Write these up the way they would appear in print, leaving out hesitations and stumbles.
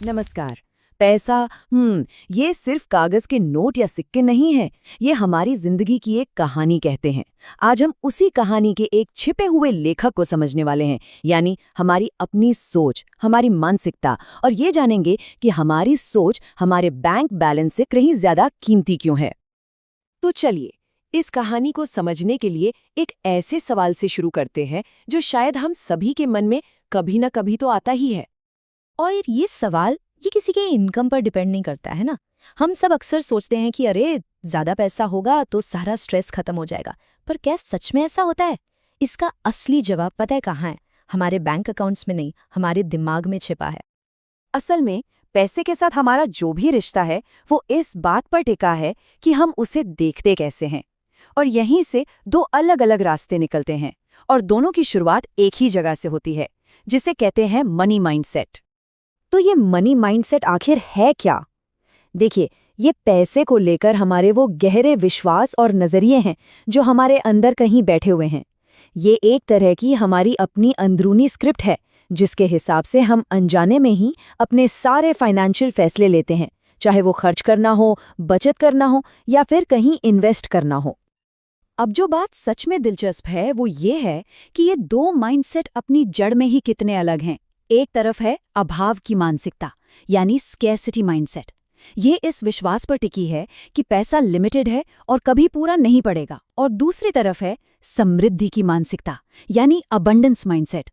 नमस्कार। पैसा ये सिर्फ कागज के नोट या सिक्के नहीं है, ये हमारी जिंदगी की एक कहानी कहते हैं। आज हम उसी कहानी के एक छिपे हुए लेखक को समझने वाले हैं, यानी हमारी अपनी सोच, हमारी मानसिकता, और ये जानेंगे कि हमारी सोच हमारे बैंक बैलेंस से कहीं ज्यादा कीमती क्यों है। तो चलिए, इस कहानी को समझने के लिए एक ऐसे सवाल से शुरू करते हैं जो शायद हम सभी के मन में कभी न कभी तो आता ही है। और ये सवाल ये किसी के इनकम पर डिपेंड नहीं करता है ना। हम सब अक्सर सोचते हैं कि अरे ज्यादा पैसा होगा तो सारा स्ट्रेस खत्म हो जाएगा, पर क्या सच में ऐसा होता है? इसका असली जवाब पता है कहाँ है? हमारे बैंक अकाउंट्स में नहीं, हमारे दिमाग में छिपा है। असल में पैसे के साथ हमारा जो भी रिश्ता है वो इस बात पर टिका है कि हम उसे देखते कैसे हैं। और यहीं से दो अलग अलग रास्ते निकलते हैं, और दोनों की शुरुआत एक ही जगह से होती है, जिसे कहते हैं मनी माइंडसेट। तो ये मनी माइंडसेट आखिर है क्या? देखिए, ये पैसे को लेकर हमारे वो गहरे विश्वास और नजरिए हैं जो हमारे अंदर कहीं बैठे हुए हैं। ये एक तरह की हमारी अपनी अंदरूनी स्क्रिप्ट है, जिसके हिसाब से हम अनजाने में ही अपने सारे फाइनेंशियल फैसले लेते हैं, चाहे वो खर्च करना हो, बचत करना हो या फिर कहीं इन्वेस्ट करना हो। अब जो बात सच में दिलचस्प है वो ये है कि ये दो माइंडसेट अपनी जड़ में ही कितने अलग हैं। एक तरफ है अभाव की मानसिकता, यानी स्कैर्सिटी माइंडसेट। ये इस विश्वास पर टिकी है कि पैसा लिमिटेड है और कभी पूरा नहीं पड़ेगा। और दूसरी तरफ है समृद्धि की मानसिकता, यानी अबंडेंस माइंडसेट।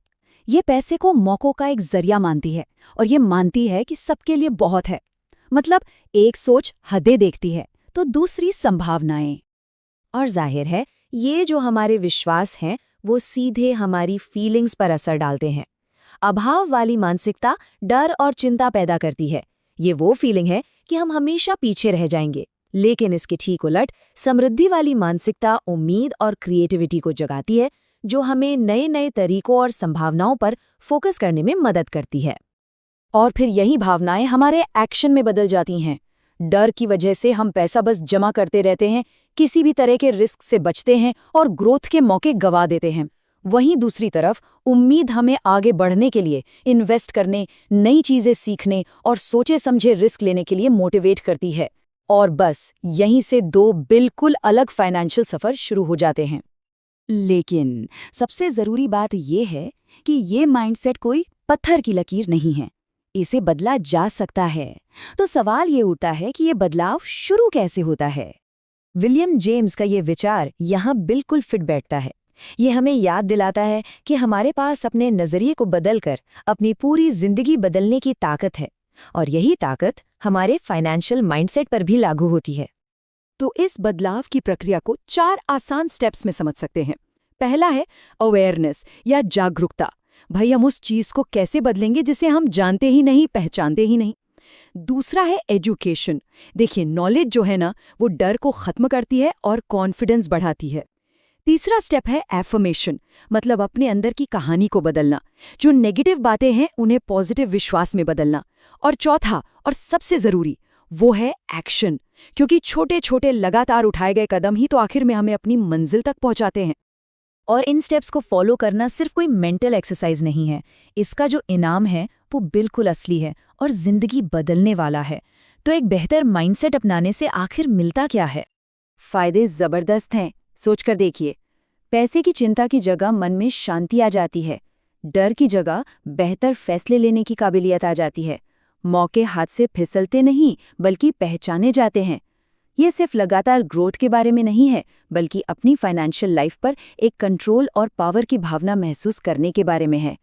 ये पैसे को मौकों का एक जरिया मानती है, और ये मानती है कि सबके लिए बहुत है। मतलब एक सोच हदें देखती है तो दूसरी संभावनाएं। और जाहिर है, ये जो हमारे विश्वास हैं वो सीधे हमारी फीलिंग्स पर असर डालते हैं। अभाव वाली मानसिकता डर और चिंता पैदा करती है। ये वो फीलिंग है कि हम हमेशा पीछे रह जाएंगे। लेकिन इसके ठीक उलट समृद्धि वाली मानसिकता उम्मीद और क्रिएटिविटी को जगाती है, जो हमें नए नए तरीकों और संभावनाओं पर फोकस करने में मदद करती है। और फिर यही भावनाएं हमारे एक्शन में बदल जाती हैं। डर की वजह से हम पैसा बस जमा करते रहते हैं, किसी भी तरह के रिस्क से बचते हैं और ग्रोथ के मौके गंवा देते हैं। वहीं दूसरी तरफ उम्मीद हमें आगे बढ़ने के लिए, इन्वेस्ट करने, नई चीजें सीखने और सोचे समझे रिस्क लेने के लिए मोटिवेट करती है। और बस यहीं से दो बिल्कुल अलग फाइनेंशियल सफर शुरू हो जाते हैं। लेकिन सबसे जरूरी बात यह है कि ये माइंडसेट कोई पत्थर की लकीर नहीं है। इसे बदला जा सकता है। तो सवाल ये उठता है कि ये बदलाव शुरू कैसे होता है? विलियम जेम्स का ये विचार यहाँ बिल्कुल फिट बैठता है। ये हमें याद दिलाता है कि हमारे पास अपने नजरिए को बदलकर अपनी पूरी जिंदगी बदलने की ताकत है, और यही ताकत हमारे फाइनेंशियल माइंडसेट पर भी लागू होती है। तो इस बदलाव की प्रक्रिया को 4 आसान स्टेप्स में समझ सकते हैं। पहला है अवेयरनेस या जागरूकता। भाई, हम उस चीज को कैसे बदलेंगे जिसे हम जानते ही नहीं, पहचानते ही नहीं। दूसरा है एजुकेशन। देखिए, नॉलेज जो है ना, वो डर को खत्म करती है और कॉन्फिडेंस बढ़ाती है। तीसरा स्टेप है एफर्मेशन, मतलब अपने अंदर की कहानी को बदलना। जो नेगेटिव बातें हैं उन्हें पॉजिटिव विश्वास में बदलना। और चौथा और सबसे जरूरी वो है एक्शन, क्योंकि छोटे छोटे लगातार उठाए गए कदम ही तो आखिर में हमें अपनी मंजिल तक पहुंचाते हैं। और इन स्टेप्स को फॉलो करना सिर्फ कोई मेंटल एक्सरसाइज नहीं है, इसका जो इनाम है वो बिल्कुल असली है और जिंदगी बदलने वाला है। तो एक बेहतर माइंडसेट अपनाने से आखिर मिलता क्या है? फायदे जबरदस्त हैं, सोचकर देखिए। पैसे की चिंता की जगह मन में शांति आ जाती है। डर की जगह बेहतर फैसले लेने की काबिलियत आ जाती है। मौके हाथ से फिसलते नहीं, बल्कि पहचाने जाते हैं। ये सिर्फ लगातार ग्रोथ के बारे में नहीं है, बल्कि अपनी फाइनेंशियल लाइफ पर एक कंट्रोल और पावर की भावना महसूस करने के बारे में है।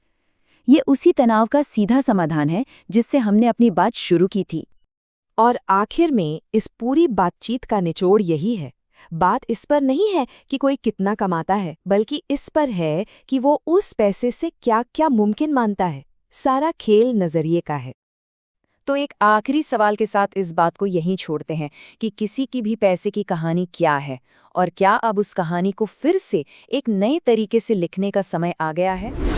ये उसी तनाव का सीधा समाधान है जिससे हमने अपनी बात शुरू की थी। और आखिर में इस पूरी बातचीत का निचोड़ यही है। बात इस पर नहीं है कि कोई कितना कमाता है, बल्कि इस पर है कि वो उस पैसे से क्या क्या मुमकिन मानता है। सारा खेल नजरिए का है। तो एक आखिरी सवाल के साथ इस बात को यहीं छोड़ते हैं कि किसी की भी पैसे की कहानी क्या है, और क्या अब उस कहानी को फिर से एक नए तरीके से लिखने का समय आ गया है?